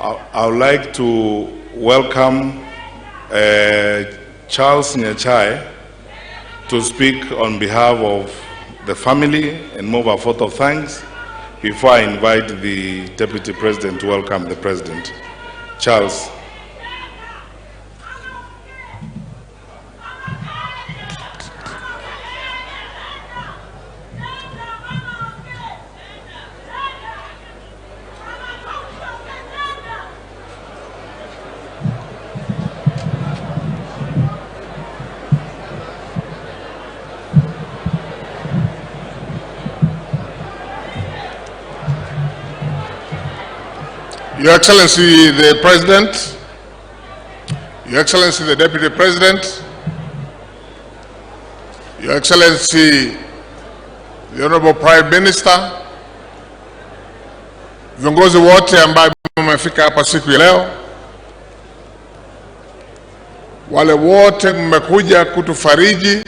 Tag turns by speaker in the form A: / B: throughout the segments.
A: I would like to welcome Charles Nyachae to speak on behalf of the family and move a vote of thanks before I invite the Deputy President to welcome the President. Charles.
B: Your Excellency the President, Your Excellency the Deputy President, Your Excellency the Honorable Prime Minister, viongozi wote ambao mmefika hapa siku ya leo, wale wote mmekuja kutufariji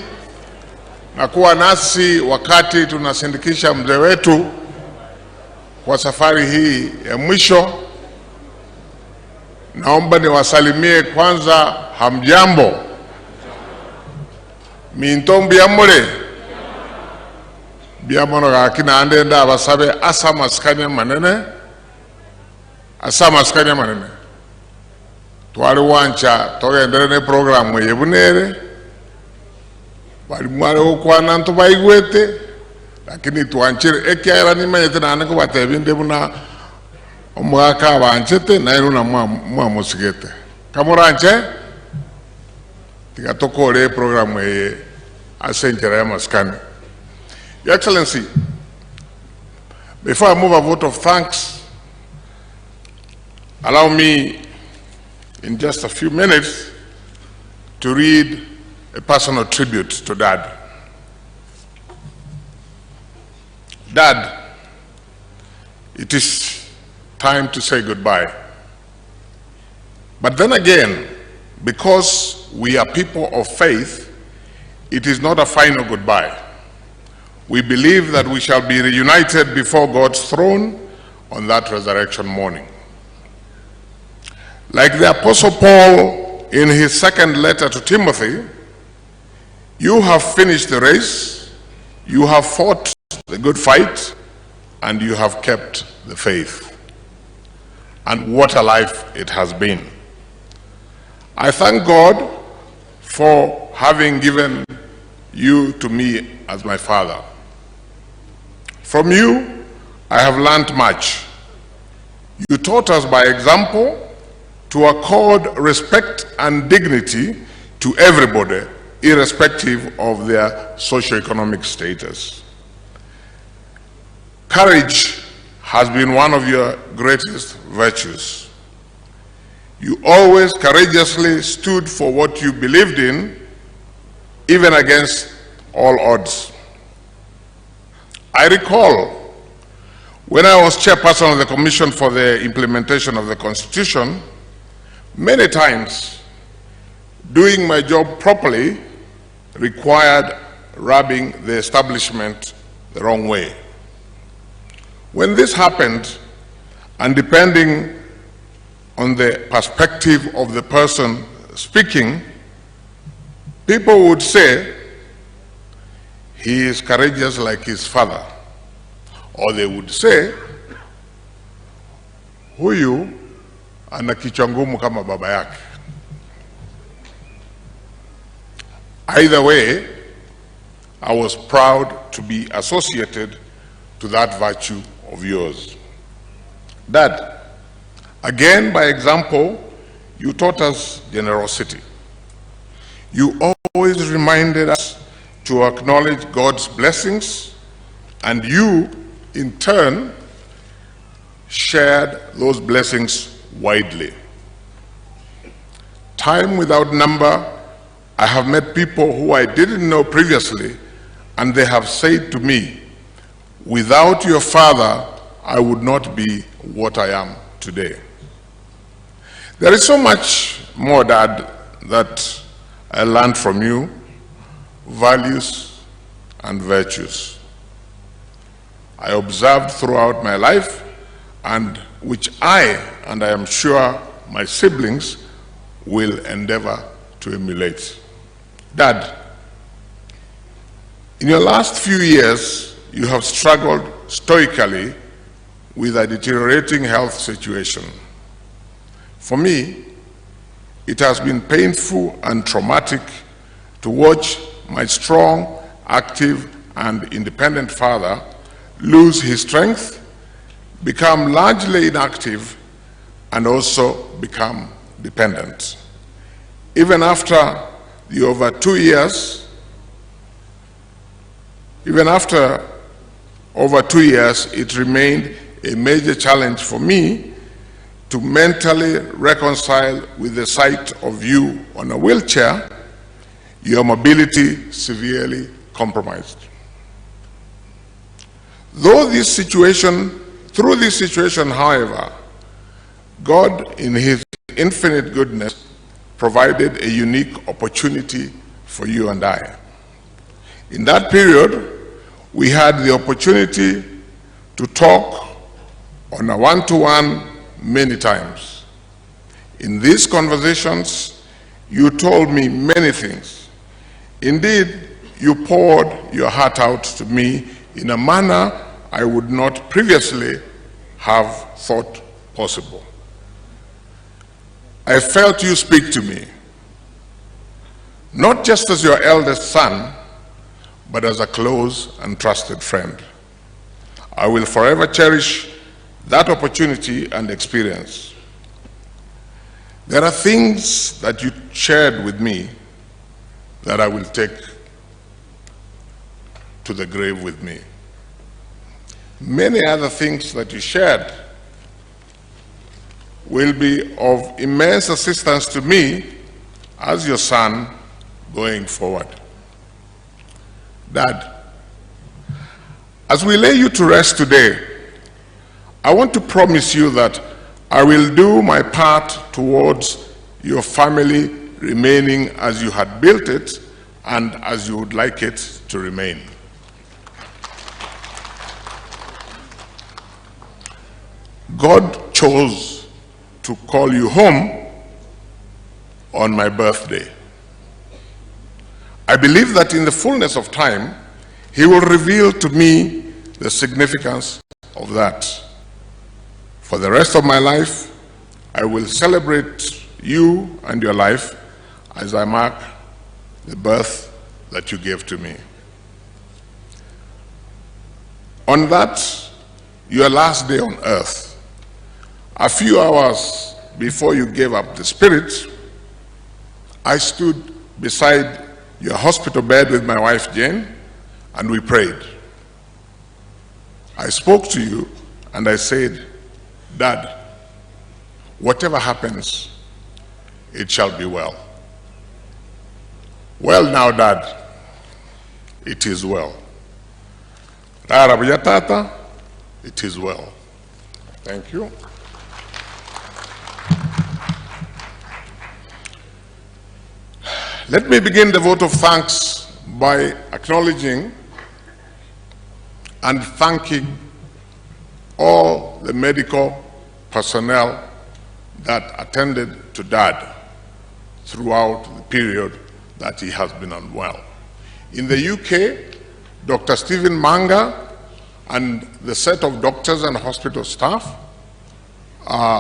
B: na kuwa nasi wakati tunasindikisha mzee wetu kwa safari hii ya mwisho. Naomba niwasalimie kwanza, hamjambo. Mintombi amore. Biamono gakina andenda abasabe asa maskanya manene. Asa maskanya manene. Twali wancha togendere ne programu yebunere. Bali mwale okwana nto baigwete. Lakini tuanchire ekyara ni mayete na anako batebinde buna omwaka abanchete na iruna mwa musigete kamuranche tigatokore programu ye asenjera ya maskani. Your Excellency, before I move a vote of thanks, allow me in just a few minutes to read a personal tribute to Dad. Dad, it is time to say goodbye. But then again, because we are people of faith, it is not a final goodbye. We believe that we shall be reunited before God's throne on that resurrection morning. Like the Apostle Paul in his second letter to Timothy, you have finished the race, you have fought the good fight, and you have kept the faith. And what a life it has been. I thank God for having given you to me as my father. From you, I have learned much. You taught us by example to accord respect and dignity to everybody, irrespective of their socioeconomic status. Courage has been one of your greatest virtues. You always courageously stood for what you believed in, even against all odds. I recall when I was chairperson of the Commission for the Implementation of the Constitution, many times doing my job properly required rubbing the establishment the wrong way. When this happened, and depending on the perspective of the person speaking, people would say, he is courageous like his father. Or they would say, huyu ana kichwa ngumu kama baba yake. Either way, I was proud to be associated to that virtue of yours. Dad, again by example, you taught us generosity. You always reminded us to acknowledge God's blessings, and you, in turn, shared those blessings widely. Time without number, I have met people who I didn't know previously, and they have said to me, without your father, I would not be what I am today. There is so much more, Dad, that I learned from you, values and virtues. I observed throughout my life and which I am sure my siblings will endeavor to emulate. Dad, in your last few years, you have struggled stoically with a deteriorating health situation. For me, it has been painful and traumatic to watch my strong, active, and independent father lose his strength, become largely inactive, and also become dependent. Even after over 2 years, it remained a major challenge for me to mentally reconcile with the sight of you on a wheelchair, your mobility severely compromised. Through this situation, however, God, in His infinite goodness, provided a unique opportunity for you and I. In that period, we had the opportunity to talk on a one-to-one many times. In these conversations, you told me many things. Indeed, you poured your heart out to me in a manner I would not previously have thought possible. I felt you speak to me, not just as your eldest son, but as a close and trusted friend. I will forever cherish that opportunity and experience. There are things that you shared with me that I will take to the grave with me. Many other things that you shared will be of immense assistance to me as your son going forward. Dad, as we lay you to rest today, I want to promise you that I will do my part towards your family remaining as you had built it and as you would like it to remain. God chose to call you home on my birthday. I believe that in the fullness of time, He will reveal to me the significance of that. For the rest of my life, I will celebrate you and your life as I mark the birth that you gave to me. On that, your last day on earth, a few hours before you gave up the spirit, I stood beside your hospital bed with my wife Jane, and we prayed. I spoke to you and I said, Dad, whatever happens, it shall be well. Well now, Dad, it is well. Tata, it is well. Thank you. Let me begin the vote of thanks by acknowledging and thanking all the medical personnel that attended to Dad throughout the period that he has been unwell. In the UK, Dr. Stephen Manga and the set of doctors and hospital staff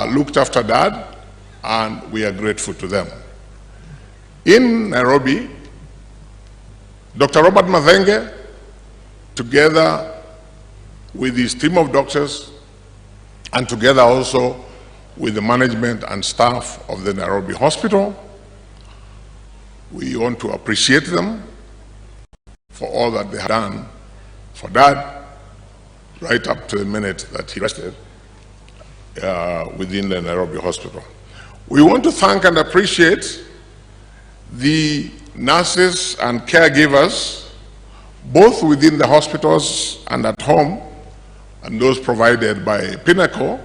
B: looked after Dad, and we are grateful to them. In Nairobi, Dr. Robert Mathenge, together with his team of doctors and together also with the management and staff of the Nairobi Hospital, we want to appreciate them for all that they have done for Dad right up to the minute that he rested within the Nairobi Hospital. We want to thank and appreciate the nurses and caregivers, both within the hospitals and at home, and those provided by Pinnacle,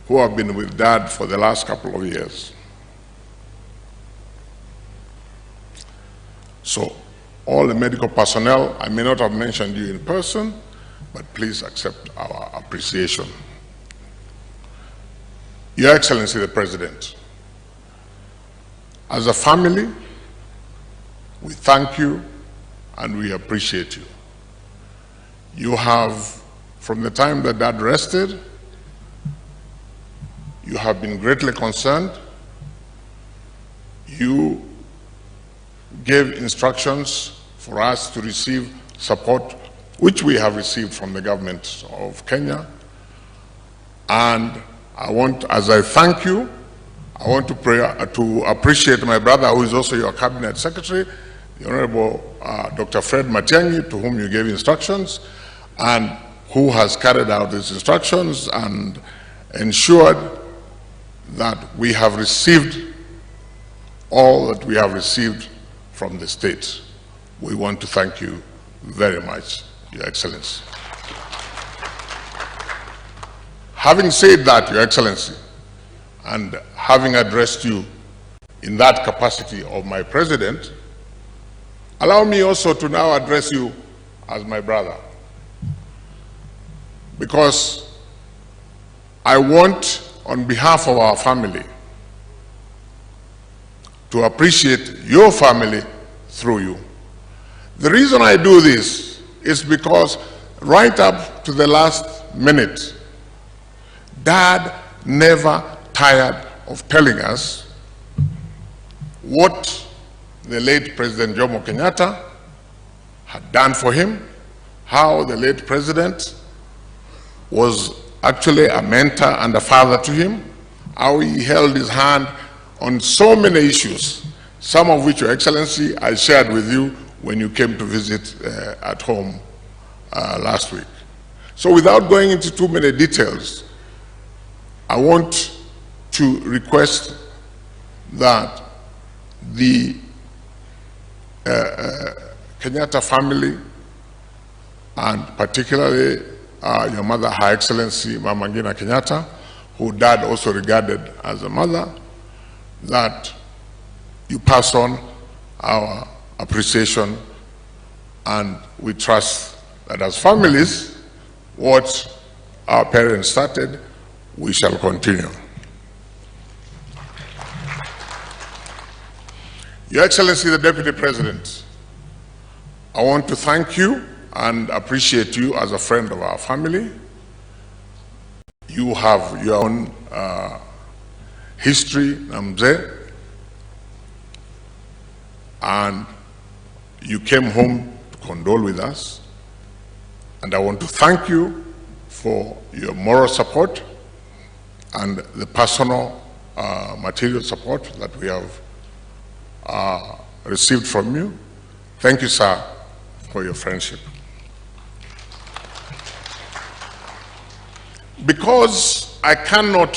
B: who have been with Dad for the last couple of years. So, all the medical personnel, I may not have mentioned you in person, but please accept our appreciation. Your Excellency the President, as a family, we thank you and we appreciate you. You have, from the time that Dad rested, you have been greatly concerned. You gave instructions for us to receive support, which we have received from the government of Kenya. And as I thank you, I want to appreciate my brother, who is also your cabinet secretary, the Honorable Dr. Fred Matiang'i, to whom you gave instructions, and who has carried out these instructions and ensured that we have received all that we have received from the state. We want to thank you very much, Your Excellency. Having said that, Your Excellency, and having addressed you in that capacity of my president, allow me also to now address you as my brother. Because I want, on behalf of our family, to appreciate your family through you. The reason I do this is because right up to the last minute, Dad never tired of telling us what the late President Jomo Kenyatta had done for him, how the late president was actually a mentor and a father to him, how he held his hand on so many issues, some of which, Your Excellency, I shared with you when you came to visit at home last week. So without going into too many details, I want to request that the Kenyatta family, and particularly your mother, Her Excellency Mama Ngina Kenyatta, who Dad also regarded as a mother, that you pass on our appreciation, and we trust that as families, what our parents started, we shall continue. Your Excellency the Deputy President, I want to thank you and appreciate you as a friend of our family. You have your own history, Namze, and you came home to condole with us. And I want to thank you for your moral support and the personal material support that we have received from you. Thank you, sir, for your friendship. Because I cannot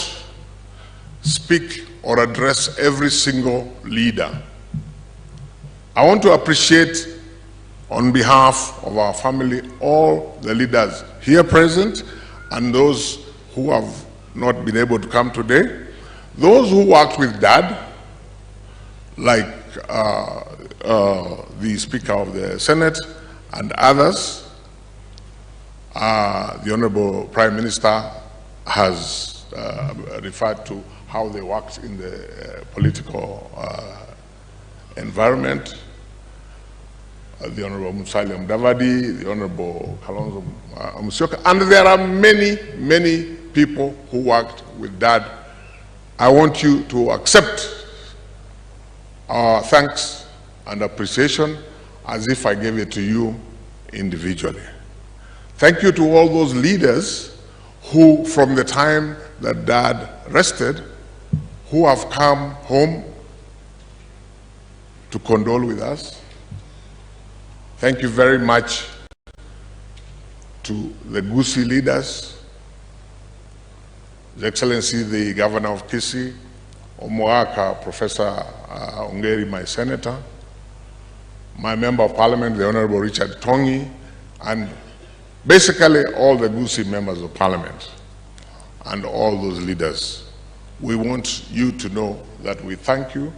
B: speak or address every single leader, I want to appreciate, on behalf of our family, all the leaders here present and those who have not been able to come today, those who worked with Dad, like the Speaker of the Senate and others. The Honorable Prime Minister has referred to how they worked in the political environment. The Honorable Musalia Mudavadi, the Honorable Kalonzo Musyoka, and there are many, many people who worked with Dad. I want you to accept our thanks and appreciation as if I gave it to you individually. Thank you to all those leaders who, from the time that Dad rested, who have come home to condole with us. Thank you very much to the Gusii leaders, His Excellency the Governor of Kisii, Omoaka, Professor Ongeri, my senator, my Member of Parliament, the Honorable Richard Tongi, and basically all the Gusii members of Parliament and all those leaders. We want you to know that we thank you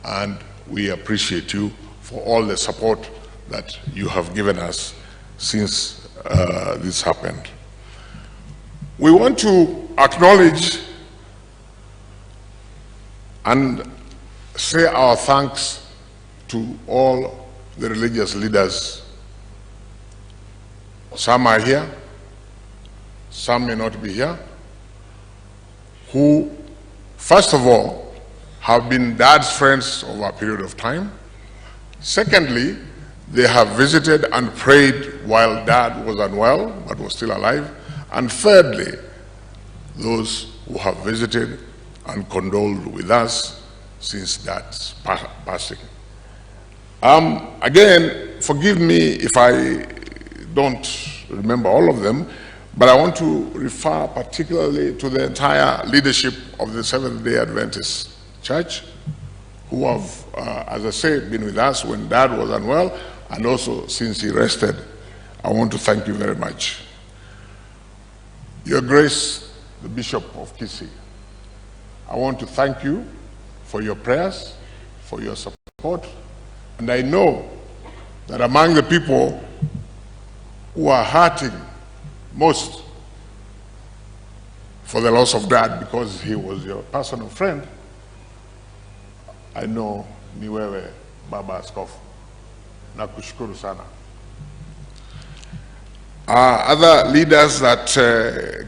B: and we appreciate you for all the support that you have given us since this happened. We want to acknowledge and say our thanks to all the religious leaders. Some are here, some may not be here, who, first of all, have been Dad's friends over a period of time. Secondly, they have visited and prayed while Dad was unwell but was still alive. And thirdly, those who have visited and condoled with us since Dad's passing. Again, forgive me if I don't remember all of them, but I want to refer particularly to the entire leadership of the Seventh-day Adventist Church, who have, as I said, been with us when Dad was unwell, and also since he rested. I want to thank you very much. Your Grace, the Bishop of Kisii, I want to thank you for your prayers, for your support, and I know that among the people who are hurting most for the loss of Dad because he was your personal friend, I know ni wewe Baba Askofu. Nakushukuru sana. Other leaders that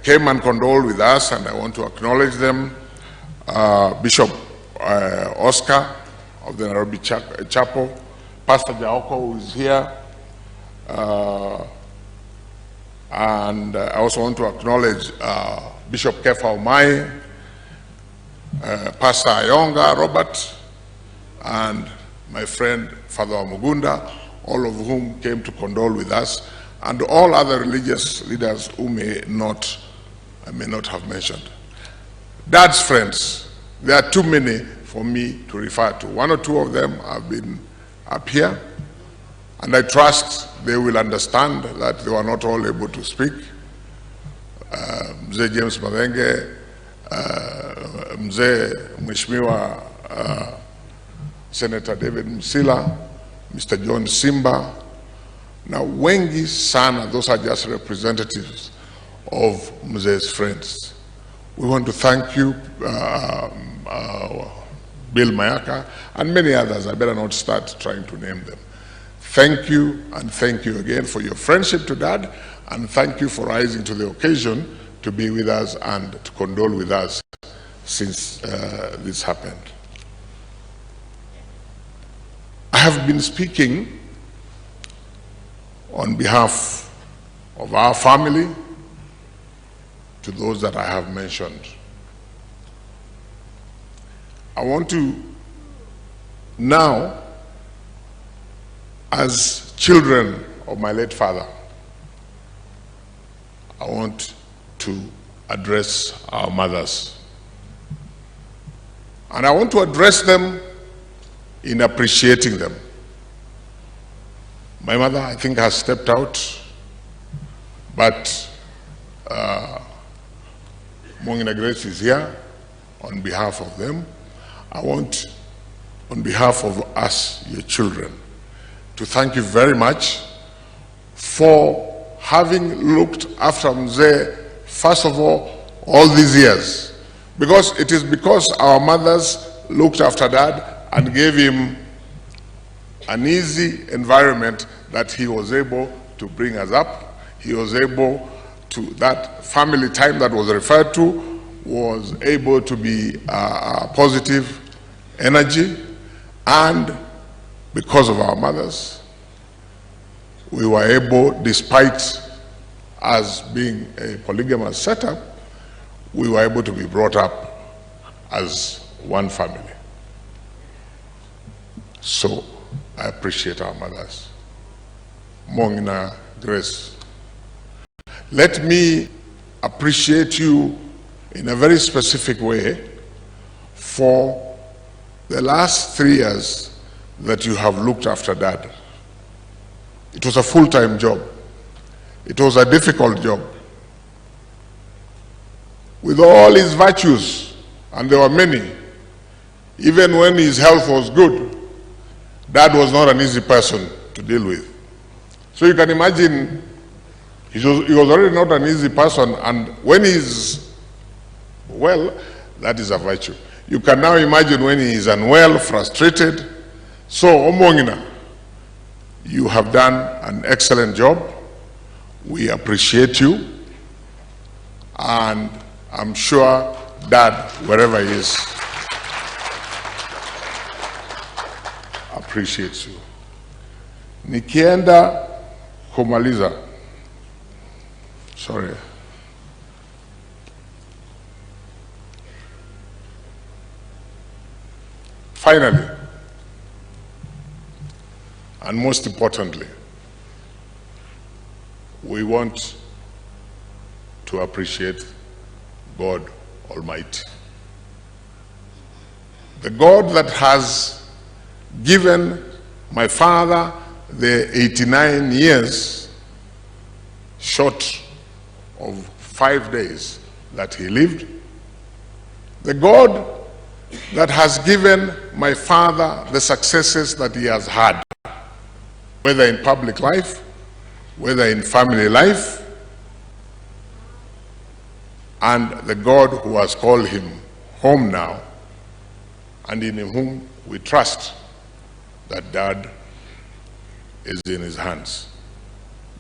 B: came and condoled with us, and I want to acknowledge them. Bishop Oscar of the Nairobi Chapel, Pastor Jaoko, who is here, and I also want to acknowledge Bishop Kefa Omai, Pastor Ayonga Robert, and my friend Father Mugunda, all of whom came to condole with us, and all other religious leaders who I may not have mentioned. Dad's friends, there are too many for me to refer to. One or two of them have been up here, and I trust they will understand that they were not all able to speak. Mzee James Mavenge, Mzee Mheshimiwa Senator David Msila, Mr. John Simba. Now, wengi sana, those are just representatives of Mzee's friends. We want to thank you, Bill Mayaka, and many others. I better not start trying to name them. Thank you, and thank you again for your friendship to Dad, and thank you for rising to the occasion to be with us and to condole with us since this happened. I have been speaking on behalf of our family to those that I have mentioned. I want to now, as children of my late father, I want to address our mothers. And I want to address them in appreciating them. My mother, I think, has stepped out, but Mongina Grace is here on behalf of them. I want, on behalf of us, your children, to thank you very much for having looked after Mzee, first of all these years. Because it is because our mothers looked after Dad and gave him an easy environment that he was able to bring us up. He was able to, that family time that was referred to, was able to be a positive energy. And because of our mothers, we were able, despite us being a polygamous setup, we were able to be brought up as one family. So I appreciate our mothers. Mongina Grace, let me appreciate you in a very specific way for the last 3 years that you have looked after Dad. It was a full-time job. It was a difficult job. With all his virtues, and there were many, even when his health was good, Dad was not an easy person to deal with. So you can imagine, he was already not an easy person, and when he's well, that is a virtue. You can now imagine when he is unwell, frustrated. So, Omongina, you have done an excellent job. We appreciate you. And I'm sure Dad, wherever he is, appreciates you. Nikienda kumaliza. Sorry. Finally, and most importantly, we want to appreciate God Almighty. The God that has given my father the 89 years short of 5 days that he lived. The God that has given my father the successes that he has had, whether in public life, whether in family life, and the God who has called him home now, and in whom we trust that Dad is in his hands.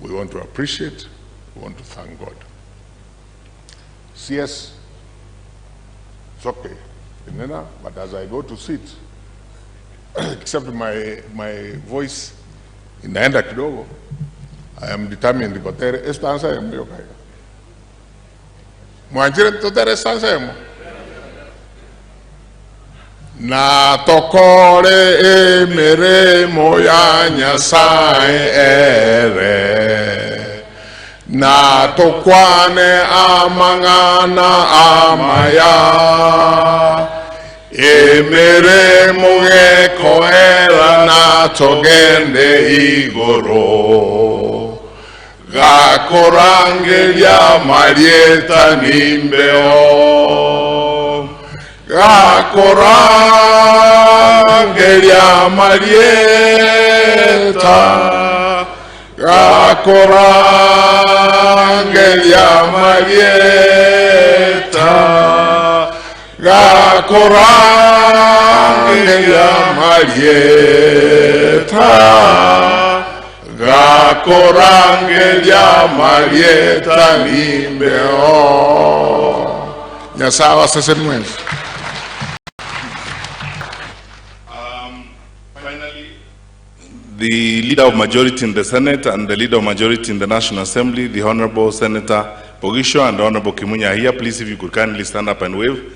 B: We want to appreciate, we want to thank God. CS, it's okay, but as I go to sit, except my voice inaenda kidogo, I am determined nikotere estanza yemo yokaya. Mwanjire totere estanza yemo. Na tokore emere moya Nyasaye ere. Na tokwane amangana amaya. Emere muge koera na togende igoro. Gakorangelia marieta nimbeo. Gakorangelia marieta. Gakorangelia marieta. Gakorangelia marieta. Gakorangelia marieta nimbeo. Nyasaye wasese mwenzi.
A: Finally, the Leader of Majority in the Senate and the Leader of Majority in the National Assembly, the Honorable Senator Pogisho and the Honorable Kimunya are here. Please, if you could kindly stand up and wave.